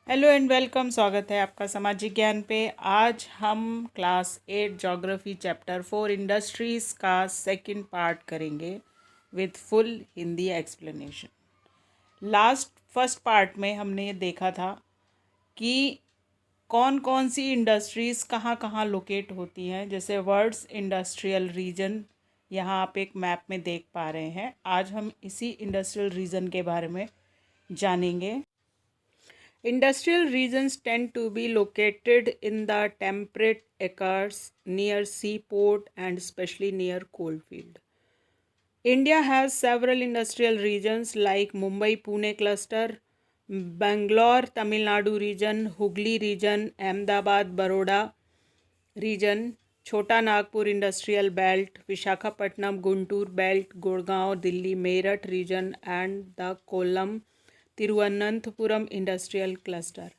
Hello and welcome. स्वागत है आपका सामाजिक ज्ञान पे। आज हम क्लास 8 ज्योग्राफी चैप्टर 4 इंडस्ट्रीज़ का सेकंड पार्ट करेंगे with full Hindi explanation. First part में हमने देखा था कि कौन कौन सी इंडस्ट्रीज़ कहाँ कहाँ लोकेट होती हैं। जैसे वर्ड्स इंडस्ट्रियल रीजन यहाँ आप एक मैप में देख पा रहे हैं। आज हम इसी इंडस्ट्रियल रीजन के बारे में जानेंगे। Industrial regions tend to be located in the temperate acres near seaport and especially near coalfield. India has several industrial regions like Mumbai Pune cluster, Bangalore Tamil Nadu region, Hooghly region, Ahmedabad Baroda region, Chota Nagpur industrial belt, Vishakhapatnam Guntur belt, Gurgaon Delhi Meerut region and the Kollam Thiruvananthapuram industrial cluster.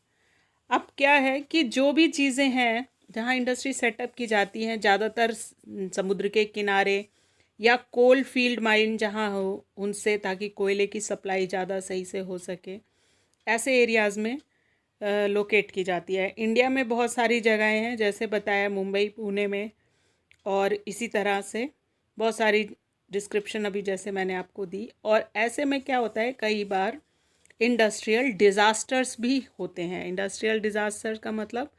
अब क्या है कि जो भी चीज़ें हैं जहाँ industry setup की जाती हैं ज़्यादातर समुद्र के किनारे या कोल फील्ड माइन जहाँ हो उनसे, ताकि कोयले की सप्लाई ज़्यादा सही से हो सके, ऐसे एरियाज़ में लोकेट की जाती है। इंडिया में बहुत सारी जगहें हैं, जैसे बताया मुंबई पुणे में, और इसी तरह से बहुत सारी डिस्क्रिप्शन अभी जैसे मैंने आपको दी। और ऐसे में क्या होता है, कई बार इंडस्ट्रियल डिज़ास्टर्स भी होते हैं। इंडस्ट्रियल डिज़ास्टर का मतलब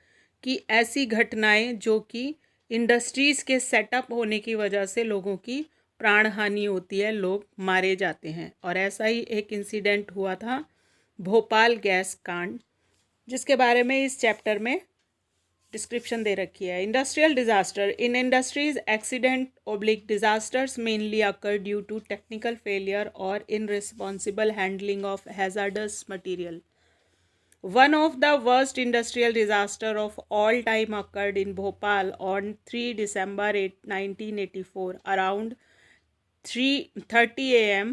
कि ऐसी घटनाएं जो कि इंडस्ट्रीज़ के सेटअप होने की वजह से लोगों की प्राण हानि होती है, लोग मारे जाते हैं। और ऐसा ही एक इंसिडेंट हुआ था भोपाल गैस कांड, जिसके बारे में इस चैप्टर में डिस्क्रिप्शन दे रखी है। Industrial disaster in industries accident oblique disasters mainly occur due to technical failure और irresponsible handling of hazardous material. One of the worst industrial disaster of all time occurred in Bhopal on 3 December 1984 around 3:30 a.m.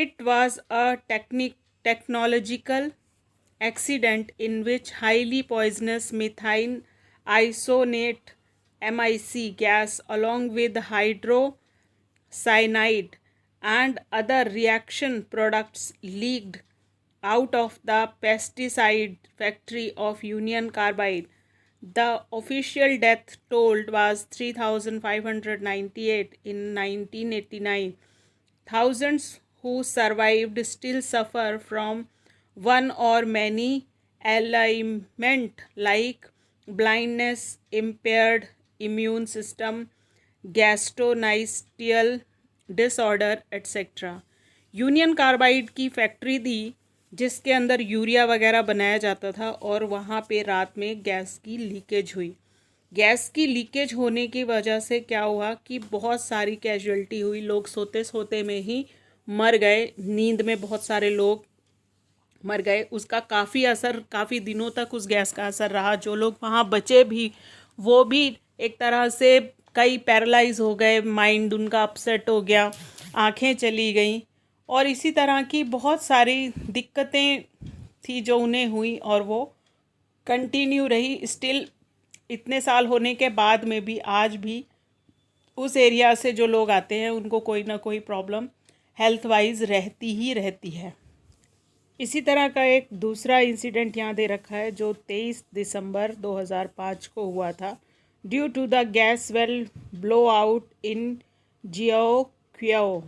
It was a technological accident in which highly poisonous methane isonate MIC gas along with hydrocyanide and other reaction products leaked out of the pesticide factory of Union Carbide. The official death toll was 3,598 in 1989. Thousands who survived still suffer from one or many ailments like blindness, impaired immune system, gastrointestinal disorder, etc. Union carbide की factory थी जिसके अंदर urea वगैरह बनाया जाता था, और वहाँ पे रात में गैस की लीकेज हुई। गैस की लीकेज होने की वजह से क्या हुआ कि बहुत सारी कैजुअल्टी हुई। लोग सोते सोते में ही मर गए, नींद में बहुत सारे लोग मर गए। उसका काफ़ी असर, काफ़ी दिनों तक उस गैस का असर रहा। जो लोग वहाँ बचे भी, वो भी एक तरह से कई पैरालाइज हो गए, माइंड उनका अपसेट हो गया, आंखें चली गई, और इसी तरह की बहुत सारी दिक्कतें थी जो उन्हें हुई, और वो कंटिन्यू रही। स्टिल इतने साल होने के बाद में भी आज भी उस एरिया से जो लोग आते हैं उनको कोई ना कोई प्रॉब्लम हेल्थ वाइज रहती ही रहती है। इसी तरह का एक दूसरा इंसिडेंट यहाँ दे रखा है जो 23 दिसंबर 2005 को हुआ था। Due to the gas well blow out in जियोक्वियो,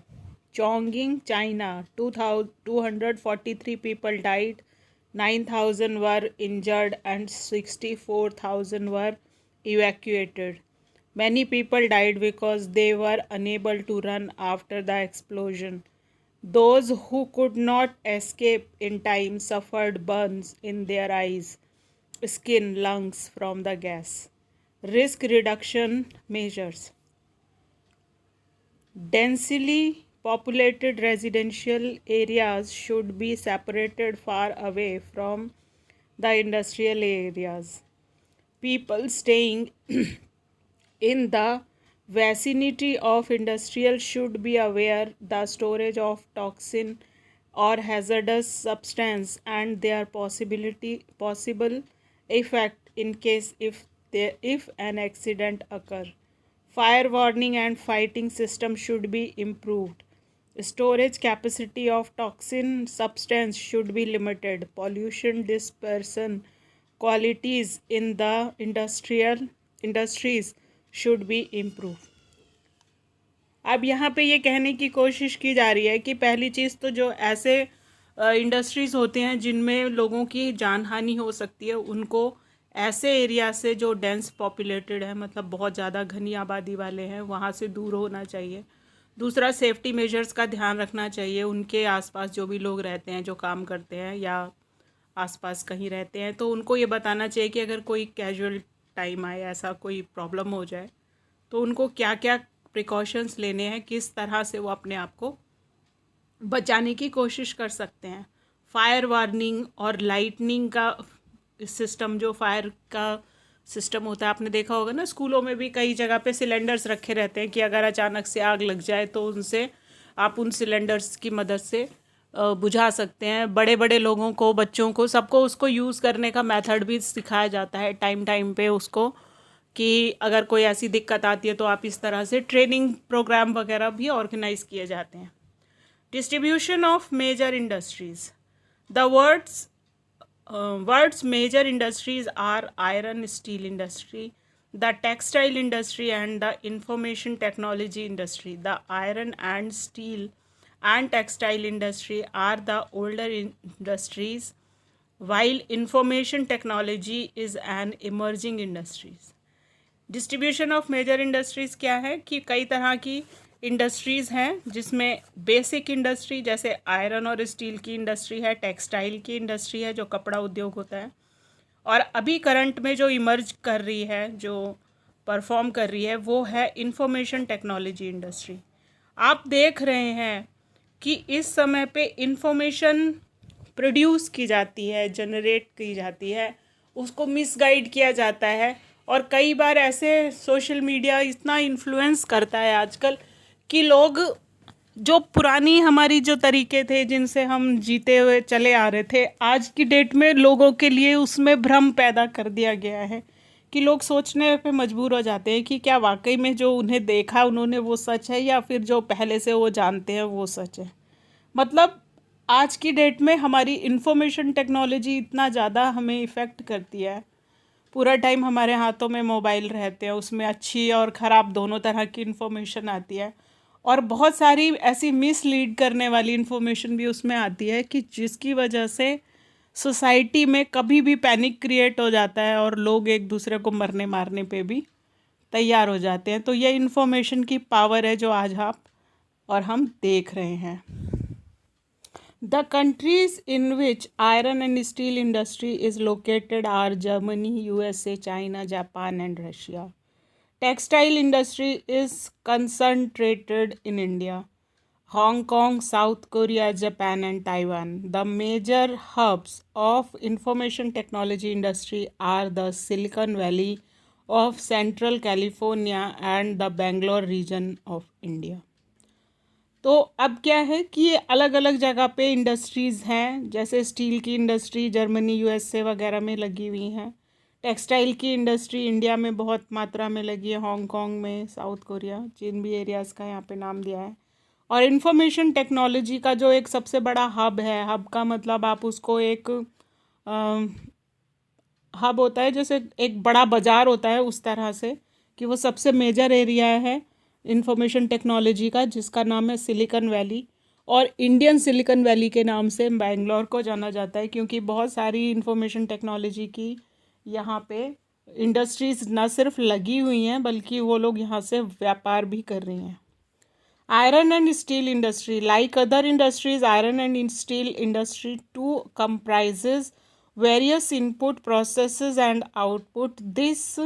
Chongqing, China, 243 people died, 9,000 were injured and 64,000 were evacuated. Many people died because they were unable to run after the explosion. Those who could not escape in time suffered burns in their eyes, skin, lungs from the gas. Risk reduction measures. Densely populated residential areas should be separated far away from the industrial areas. People staying in the vicinity of industrial should be aware the storage of toxin or hazardous substance and their possible effect in case if an accident occur. Fire warning and fighting system should be improved. Storage capacity of toxin substance should be limited. Pollution dispersion qualities in the industries should be improved. अब यहाँ पे ये कहने की कोशिश की जा रही है कि पहली चीज़ तो जो ऐसे इंडस्ट्रीज़ होते हैं जिनमें लोगों की जान हानि हो सकती है, उनको ऐसे एरिया से जो डेंस पॉपुलेटेड है, मतलब बहुत ज़्यादा घनी आबादी वाले हैं, वहाँ से दूर होना चाहिए. दूसरा, सेफ्टी मेजर्स का ध्यान रखना चाहिए. उनके आसपास जो भी लोग रहते हैं, जो काम करते हैं या आसपास कहीं रहते हैं, तो उनको ये बताना चाहिए कि अगर कोई कैजुअल टाइम आए, ऐसा कोई प्रॉब्लम हो जाए, तो उनको क्या क्या प्रिकॉशंस लेने हैं, किस तरह से वो अपने आप को बचाने की कोशिश कर सकते हैं. फायर वार्निंग और लाइटनिंग का सिस्टम, जो फायर का सिस्टम होता है, आपने देखा होगा ना, स्कूलों में भी कई जगह पे सिलेंडर्स रखे रहते हैं कि अगर अचानक से आग लग जाए तो उनसे आप उन सिलेंडर्स की मदद से बुझा सकते हैं. बड़े बड़े लोगों को, बच्चों को, सबको उसको यूज़ करने का मेथड भी सिखाया जाता है टाइम टाइम पे उसको, कि अगर कोई ऐसी दिक्कत आती है तो आप इस तरह से ट्रेनिंग प्रोग्राम वगैरह भी ऑर्गेनाइज किए जाते हैं. Distribution of major industries. The world's major industries are iron steel industry, the textile industry, and the information technology industry. The iron and steel and textile industry are the older industries, while information technology is an emerging industries. Distribution of major industries क्या है कि कई तरह की industries हैं, जिसमें basic industry जैसे iron और स्टील की इंडस्ट्री है, टेक्सटाइल की इंडस्ट्री है जो कपड़ा उद्योग होता है, और अभी करंट में जो इमर्ज कर रही है, जो परफॉर्म कर रही है, वो है इंफॉर्मेशन टेक्नोलॉजी इंडस्ट्री. आप देख रहे हैं कि इस समय पे इंफॉर्मेशन प्रोड्यूस की जाती है, जनरेट की जाती है, उसको मिसगाइड किया जाता है, और कई बार ऐसे सोशल मीडिया इतना इन्फ्लुएंस करता है आजकल कि लोग, जो पुरानी हमारी जो तरीके थे जिनसे हम जीते हुए चले आ रहे थे, आज की डेट में लोगों के लिए उसमें भ्रम पैदा कर दिया गया है कि लोग सोचने पे मजबूर हो जाते हैं कि क्या वाकई में जो उन्हें देखा उन्होंने वो सच है, या फिर जो पहले से वो जानते हैं वो सच है. मतलब आज की डेट में हमारी इंफॉर्मेशन टेक्नोलॉजी इतना ज़्यादा हमें इफ़ेक्ट करती है. पूरा टाइम हमारे हाथों में मोबाइल रहते हैं, उसमें अच्छी और ख़राब दोनों तरह की इन्फॉर्मेशन आती है, और बहुत सारी ऐसी मिसलीड करने वाली इन्फॉर्मेशन भी उसमें आती है कि जिसकी वजह से सोसाइटी में कभी भी पैनिक क्रिएट हो जाता है और लोग एक दूसरे को मरने मारने पे भी तैयार हो जाते हैं. तो ये इन्फॉर्मेशन की पावर है जो आज आप और हम देख रहे हैं. The countries in which iron and steel industry is located are Germany, USA, China, Japan, and Russia. Textile industry is concentrated in India, Hong Kong, South Korea, Japan, and Taiwan. The major hubs of information technology industry are the Silicon Valley of Central California and the Bangalore region of India. तो अब क्या है कि ये अलग अलग जगह पे इंडस्ट्रीज़ हैं, जैसे स्टील की इंडस्ट्री जर्मनी, यूएसए वगैरह में लगी हुई हैं. टेक्सटाइल की इंडस्ट्री इंडिया में बहुत मात्रा में लगी है, हांगकांग में, साउथ कोरिया, जिन भी एरियाज़ का यहाँ पे नाम दिया है. और इन्फॉर्मेशन टेक्नोलॉजी का जो एक सबसे बड़ा हब है, हब का मतलब आप उसको एक हब होता है, जैसे एक बड़ा बाज़ार होता है, उस तरह से कि वो सबसे मेजर एरिया है इंफॉर्मेशन टेक्नोलॉजी का, जिसका नाम है सिलिकॉन वैली. और इंडियन सिलिकॉन वैली के नाम से बेंगलोर को जाना जाता है, क्योंकि बहुत सारी इंफॉर्मेशन टेक्नोलॉजी की यहाँ पे इंडस्ट्रीज़ न सिर्फ लगी हुई हैं, बल्कि वो लोग यहाँ से व्यापार भी कर रही हैं. Iron and steel industry. Like other industries, iron and steel industry too comprises various input processes and output. This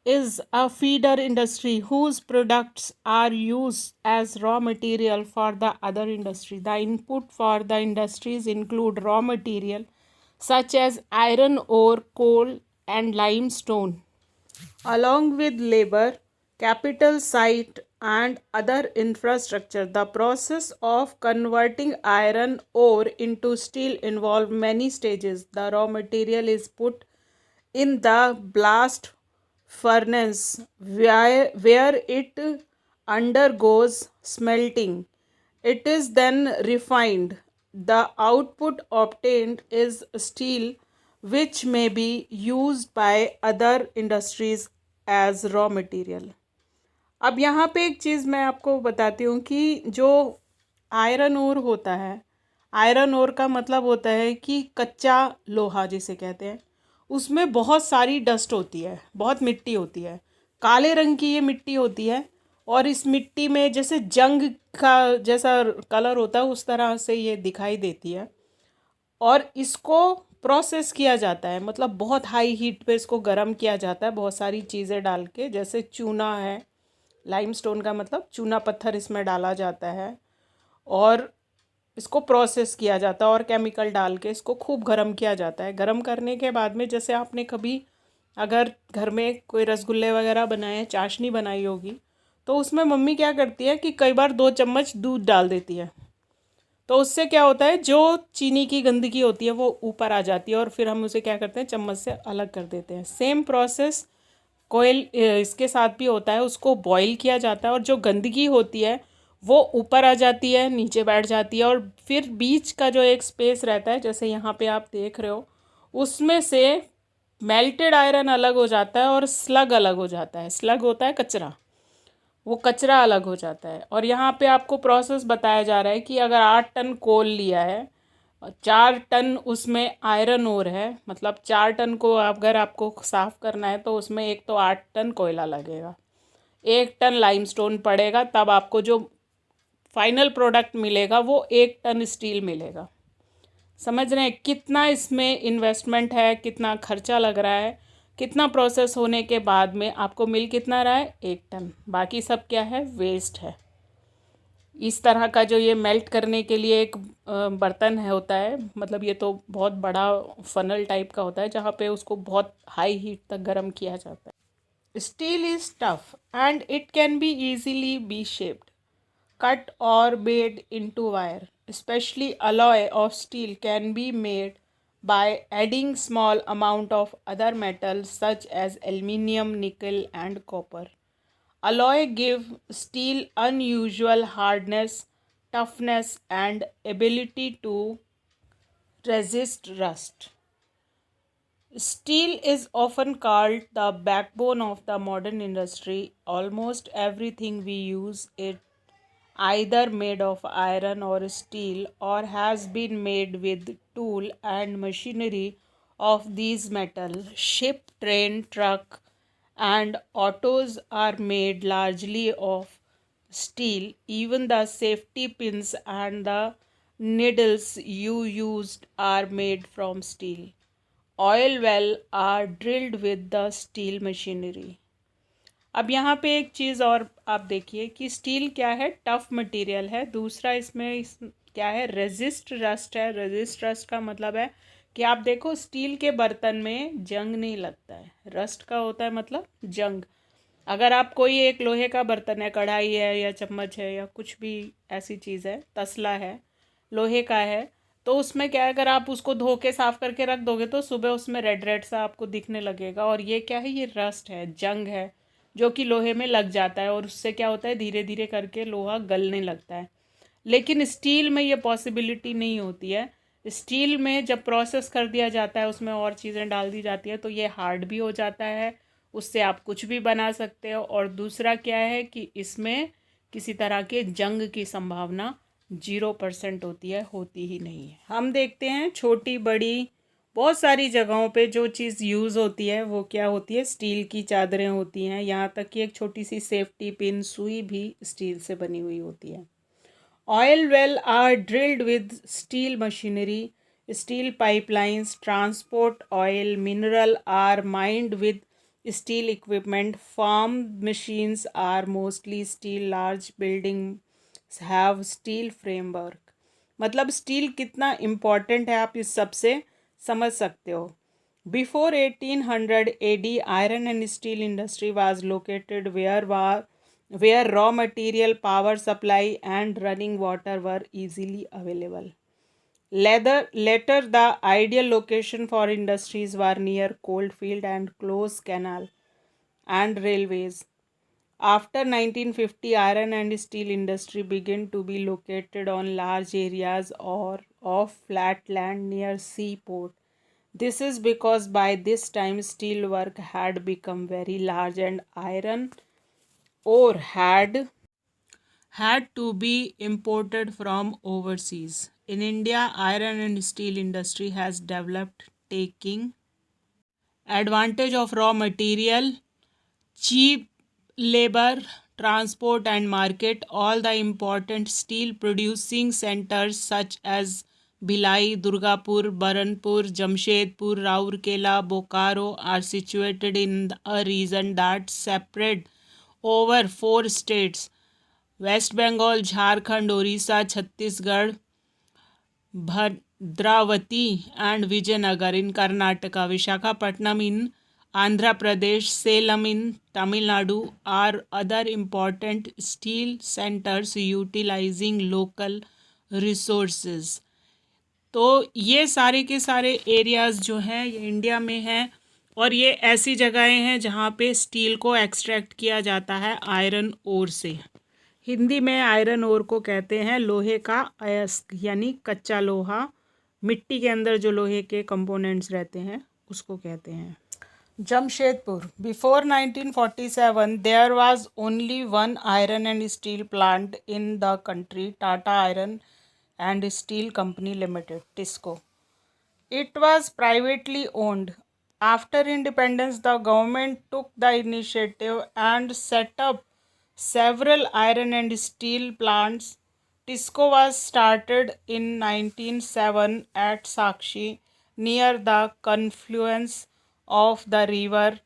is a feeder industry whose products are used as raw material for the other industry. The input for the industries include raw material such as iron ore, coal, and limestone, along with labor, capital, site, and other infrastructure. The process of converting iron ore into steel involves many stages. The raw material is put in the blast furnace where it undergoes smelting. It is then refined. The output obtained is steel, which may be used by other industries as raw material. अब यहाँ पे एक चीज़ मैं आपको बताती हूँ कि जो आयरन ओर होता है, आयरन ओर का मतलब होता है कि कच्चा लोहा जिसे कहते हैं, उसमें बहुत सारी डस्ट होती है, बहुत मिट्टी होती है, काले रंग की ये मिट्टी होती है। और इस मिट्टी में जैसे जंग का जैसा कलर होता है उस तरह से ये दिखाई देती है। और इसको प्रोसेस किया जाता है, मतलब बहुत हाई हीट पे इसको गर्म किया जाता है बहुत सारी चीज़ें डाल के, जैसे चूना है, लाइमस्टोन का मतलब चूना पत्थर इसमें डाला जाता है और इसको प्रोसेस किया जाता है और केमिकल डाल के इसको खूब गर्म किया जाता है। गर्म करने के बाद में जैसे आपने कभी अगर घर में कोई रसगुल्ले वगैरह बनाए, चाशनी बनाई होगी, तो उसमें मम्मी क्या करती है कि कई बार 2 चम्मच दूध डाल देती है। तो उससे क्या होता है, जो चीनी की गंदगी होती है वो ऊपर आ जाती है और फिर हम उसे क्या करते हैं, चम्मच से अलग कर देते हैं। सेम प्रोसेस कोयल इसके साथ भी होता है, उसको बॉईल किया जाता है और जो गंदगी होती है वो ऊपर आ जाती है, नीचे बैठ जाती है और फिर बीच का जो एक स्पेस रहता है, जैसे यहाँ पे आप देख रहे हो, उसमें से मेल्टेड आयरन अलग हो जाता है और स्लग अलग हो जाता है। स्लग होता है कचरा, वो कचरा अलग हो जाता है। और यहाँ पे आपको प्रोसेस बताया जा रहा है कि अगर 8 टन कोल लिया है, 4 टन उसमें आयरन ओर है, मतलब 4 टन को अगर आपको साफ़ करना है तो उसमें एक तो 8 टन कोयला लगेगा, 1 टन लाइमस्टोन पड़ेगा, तब आपको जो फाइनल प्रोडक्ट मिलेगा वो 1 टन स्टील मिलेगा। समझ रहे हैं कितना इसमें इन्वेस्टमेंट है, कितना खर्चा लग रहा है, कितना प्रोसेस होने के बाद में आपको मिल कितना रहा है, 1 टन। बाकी सब क्या है, वेस्ट है। इस तरह का जो ये मेल्ट करने के लिए एक बर्तन है होता है, मतलब ये तो बहुत बड़ा फनल टाइप का होता है जहाँ पे उसको बहुत हाई हीट तक गर्म किया जाता है। Steel is tough and it can be easily be shaped, cut or made into wire. Especially alloy of steel can be made by adding small amount of other metals such as aluminium, nickel and copper. Alloy give steel unusual hardness, toughness and ability to resist rust. Steel is often called the backbone of the modern industry. Almost everything we use it either made of iron or steel or has been made with tool and machinery of these metal. Ship, train, truck and autos are made largely of steel. Even the safety pins and the needles you used are made from steel. Oil well are drilled with the steel machinery. अब यहाँ पे एक चीज़ और आप देखिए कि steel क्या है, टफ मटेरियल है। दूसरा इसमें क्या है, रेजिस्ट रस्ट है। रेजिस्ट रस्ट का मतलब है कि आप देखो स्टील के बर्तन में जंग नहीं लगता है, रस्ट का होता है मतलब जंग। अगर आप कोई एक लोहे का बर्तन है, कढ़ाई है या चम्मच है या कुछ भी ऐसी चीज़ है, तसला है, लोहे का है, तो उसमें क्या है, अगर आप उसको धो के साफ़ करके रख दोगे तो सुबह उसमें रेड रेड सा आपको दिखने लगेगा। और ये क्या है, ये रस्ट है, जंग है, जो कि लोहे में लग जाता है और उससे क्या होता है, धीरे धीरे करके लोहा गलने लगता है। लेकिन स्टील में ये पॉसिबिलिटी नहीं होती है। स्टील में जब प्रोसेस कर दिया जाता है, उसमें और चीज़ें डाल दी जाती है, तो ये हार्ड भी हो जाता है, उससे आप कुछ भी बना सकते हो। और दूसरा क्या है कि इसमें किसी तरह के जंग की संभावना 0% होती है, होती ही नहीं है। हम देखते हैं छोटी बड़ी बहुत सारी जगहों पे जो चीज़ यूज़ होती है वो क्या होती है, स्टील की चादरें होती हैं, यहाँ तक कि एक छोटी सी सेफ्टी पिन सुई भी स्टील से बनी हुई होती है। Oil well are drilled with steel machinery, steel pipelines transport oil, mineral are mined with steel equipment, farm machines are mostly steel, large building have steel framework. मतलब स्टील कितना इम्पॉर्टेंट है आप इस सब से समझ सकते हो। Before 1800 AD, iron and steel industry was located where raw material, power supply and running water were easily available. Later, the ideal location for industries were near coal field and close canal and railways. After 1950, iron and steel industry began to be located on large areas or of flat land near seaport. This is because by this time steel work had become very large and iron ore had to be imported from overseas. In India, iron and steel industry has developed, taking advantage of raw material, cheap labor, transport and market. All the important steel producing centers such as Bhilai, Durgapur, Baranpur, Jamshedpur, Raurkela, Bokaro are situated in a region that separates over four states: West Bengal, Jharkhand, Orissa, Chhattisgarh, Bhadravati and Vijayanagar in Karnataka, Visakhapatnam in Andhra Pradesh, Salem in Tamil Nadu are other important steel centers utilizing local resources. तो ये सारे के सारे areas जो हैं ये India में हैं और ये ऐसी जगहें हैं जहाँ पे स्टील को एक्सट्रैक्ट किया जाता है आयरन ओर से। हिंदी में आयरन ओर को कहते हैं लोहे का अयस्क, यानी कच्चा लोहा। मिट्टी के अंदर जो लोहे के कंपोनेंट्स रहते हैं उसको कहते हैं। Jamshedpur. Before 1947 there was only one iron and steel plant in the country, Tata iron and Steel Company Limited, TISCO. It was privately owned. After independence, the government took the initiative and set up several iron and steel plants. TISCO was started in 1907 at Sakshi, near the confluence of the river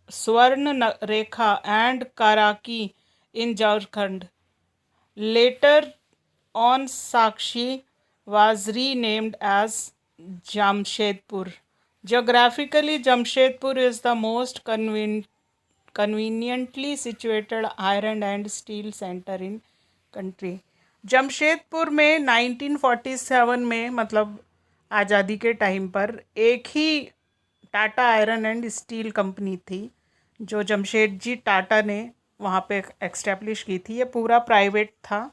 Swarna Rekha and Karaki in Jharkhand. Later on, Sakshi was renamed as Jamshedpur. Geographically, Jamshedpur is the most conveniently situated iron and steel center in country. Jamshedpur में 1947 में मतलब आज़ादी के time पर एक ही Tata iron and steel company थी जो जमशेदजी टाटा ने वहाँ पे एक्स्टैब्लिश की थी। ये पूरा प्राइवेट था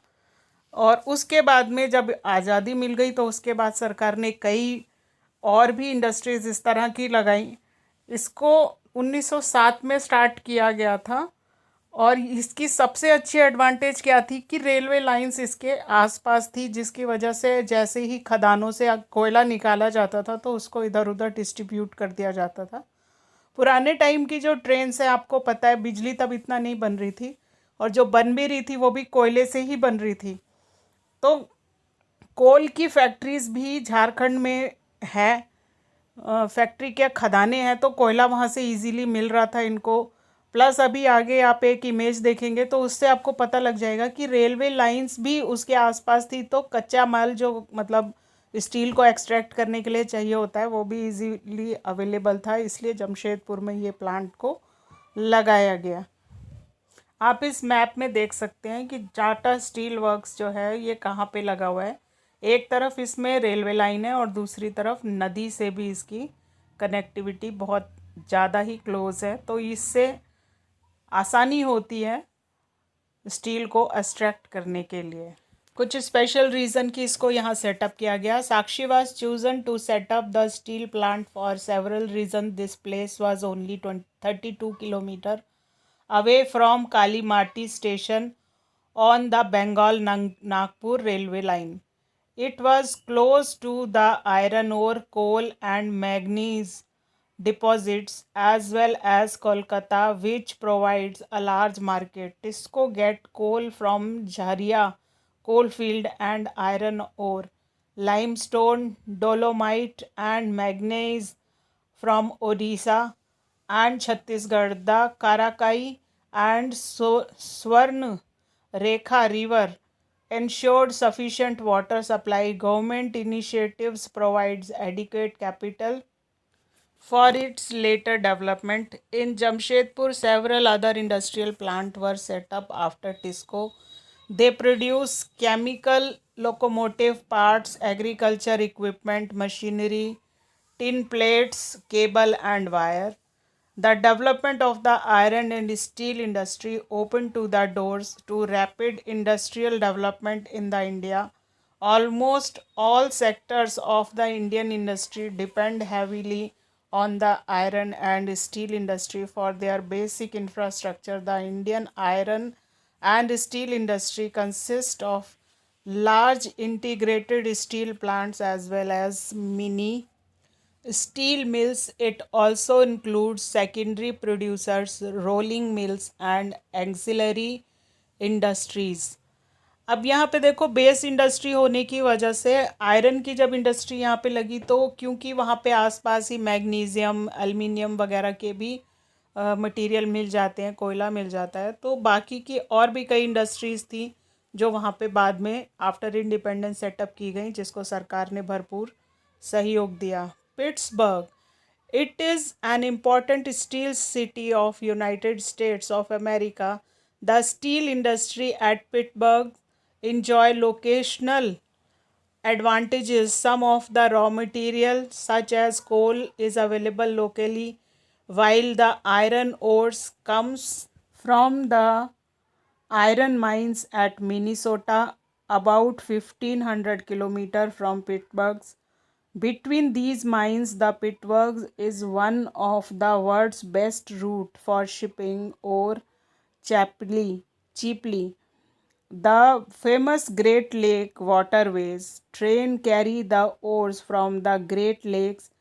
और उसके बाद में जब आज़ादी मिल गई तो उसके बाद सरकार ने कई और भी इंडस्ट्रीज़ इस तरह की लगाई। इसको 1907 में स्टार्ट किया गया था और इसकी सबसे अच्छी एडवांटेज क्या थी कि रेलवे लाइंस इसके आसपास थी, जिसकी वजह से जैसे ही खदानों से कोयला निकाला जाता था तो उसको इधर उधर डिस्ट्रीब्यूट कर दिया जाता था। पुराने टाइम की जो ट्रेन से आपको पता है बिजली तब इतना नहीं बन रही थी और जो बन भी रही थी वो भी कोयले से ही बन रही थी। तो कोल की फैक्ट्रीज़ भी झारखंड में है, फैक्ट्री के खदाने हैं तो कोयला वहाँ से इजीली मिल रहा था इनको। प्लस अभी आगे आप एक इमेज देखेंगे तो उससे आपको पता लग जाएगा कि रेलवे लाइंस भी उसके आसपास थी, तो कच्चा माल जो मतलब स्टील को एक्सट्रैक्ट करने के लिए चाहिए होता है वो भी इजीली अवेलेबल था, इसलिए जमशेदपुर में ये प्लांट को लगाया गया। आप इस मैप में देख सकते हैं कि टाटा स्टील वर्क्स जो है ये कहाँ पे लगा हुआ है। एक तरफ इसमें रेलवे लाइन है और दूसरी तरफ नदी से भी इसकी कनेक्टिविटी बहुत ज़्यादा ही क्लोज है, तो इससे आसानी होती है स्टील को एक्सट्रैक्ट करने के लिए। कुछ स्पेशल रीज़न कि इसको यहाँ सेटअप किया गया। Sakchi was chosen to set up the steel plant for several reason. This place was only 32 kilometre away from Kalimati station on the Bengal-Nagpur railway line. It was close to the iron ore, coal and manganese deposits as well as Kolkata, which provides a large market. TISCO get coal from Jharia coalfield and iron ore, limestone, dolomite and manganese from Odisha and Chhattisgarh. The Karakai and Swarna Rekha River ensured sufficient water supply. Government initiatives provides adequate capital for its later development. In Jamshedpur, several other industrial plants were set up after TISCO. They produce chemical, locomotive parts, agriculture equipment, machinery, tin plates, cable and wire. The development of the iron and steel industry opened to the doors to rapid industrial development in the India. Almost all sectors of the Indian industry depend heavily on the iron and steel industry for their basic infrastructure. The Indian iron and steel industry consists of large integrated steel plants as well as mini steel mills. It also includes secondary producers, rolling mills and auxiliary industries. अब यहाँ पे देखो, base industry होने की वजह से iron की जब इंडस्ट्री यहाँ पे लगी तो क्योंकि वहाँ पे आसपास ही मैग्नीशियम, एल्युमिनियम वगैरह के भी मटेरियल मिल जाते हैं, कोयला मिल जाता है, तो बाकी की और भी कई इंडस्ट्रीज़ थी जो वहाँ पे बाद में आफ्टर इंडिपेंडेंस सेटअप की गई, जिसको सरकार ने भरपूर सहयोग दिया. Pittsburgh, it is an important steel city of United States of America. The steel industry at Pittsburgh enjoy locational advantages. Some of the raw material such as coal is available locally, while the iron ores comes from the iron mines at Minnesota, about 1500 kilometers from Pittsburgh. Between these mines, the Pittsburgh is one of the world's best route for shipping ore cheaply. The famous Great Lake waterways train carry the ores from the Great Lakes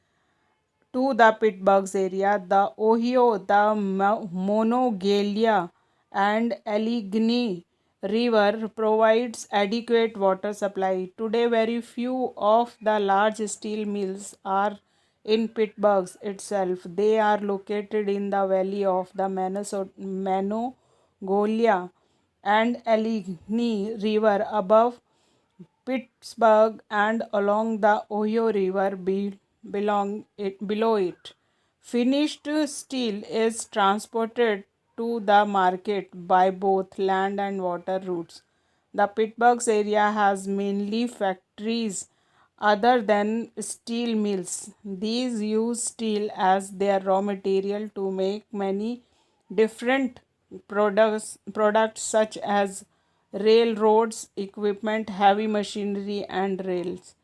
to the Pittsburgh area. The Ohio, the Monongahela, and Allegheny River provides adequate water supply. Today, very few of the large steel mills are in Pittsburgh itself. They are located in the valley of the Monongahela and Allegheny River above Pittsburgh and along the Ohio River below it. Finished steel is transported to the market by both land and water routes. The Pittsburgh area has mainly factories other than steel mills. These use steel as their raw material to make many different products such as railroads, equipment, heavy machinery and rails.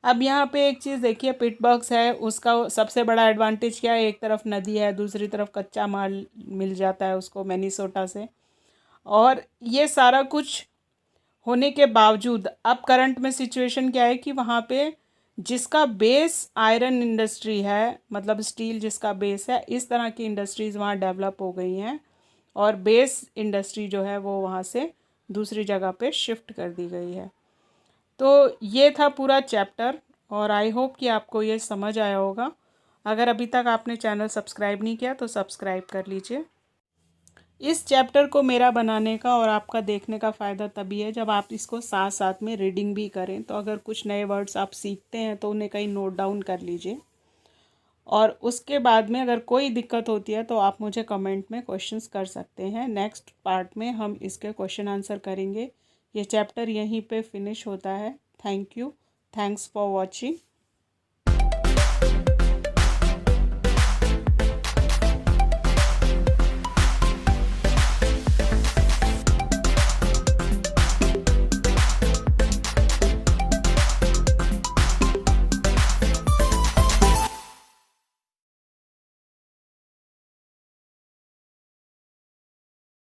अब यहाँ पे एक चीज़ देखिए, पिटबर्ग्स है, उसका सबसे बड़ा advantage क्या है? एक तरफ नदी है, दूसरी तरफ कच्चा माल मिल जाता है उसको मिनेसोटा से, और ये सारा कुछ होने के बावजूद अब करंट में सिचुएशन क्या है कि वहाँ पे जिसका बेस आयरन इंडस्ट्री है, मतलब स्टील जिसका बेस है, इस तरह की इंडस्ट्रीज़ वहाँ डेवलप हो गई हैं और बेस इंडस्ट्री जो है वो वहाँ से दूसरी जगह पे शिफ्ट कर दी गई है. तो ये था पूरा चैप्टर और आई होप कि आपको ये समझ आया होगा. अगर अभी तक आपने चैनल सब्सक्राइब नहीं किया तो सब्सक्राइब कर लीजिए. इस चैप्टर को मेरा बनाने का और आपका देखने का फ़ायदा तभी है जब आप इसको साथ साथ में रीडिंग भी करें. तो अगर कुछ नए वर्ड्स आप सीखते हैं तो उन्हें कहीं नोट डाउन कर लीजिए, और उसके बाद में अगर कोई दिक्कत होती है तो आप मुझे कमेंट में क्वेश्चंस कर सकते हैं. नेक्स्ट पार्ट में हम इसके क्वेश्चन आंसर करेंगे. ये चैप्टर यहीं पे फिनिश होता है. Thank you. Thanks for watching.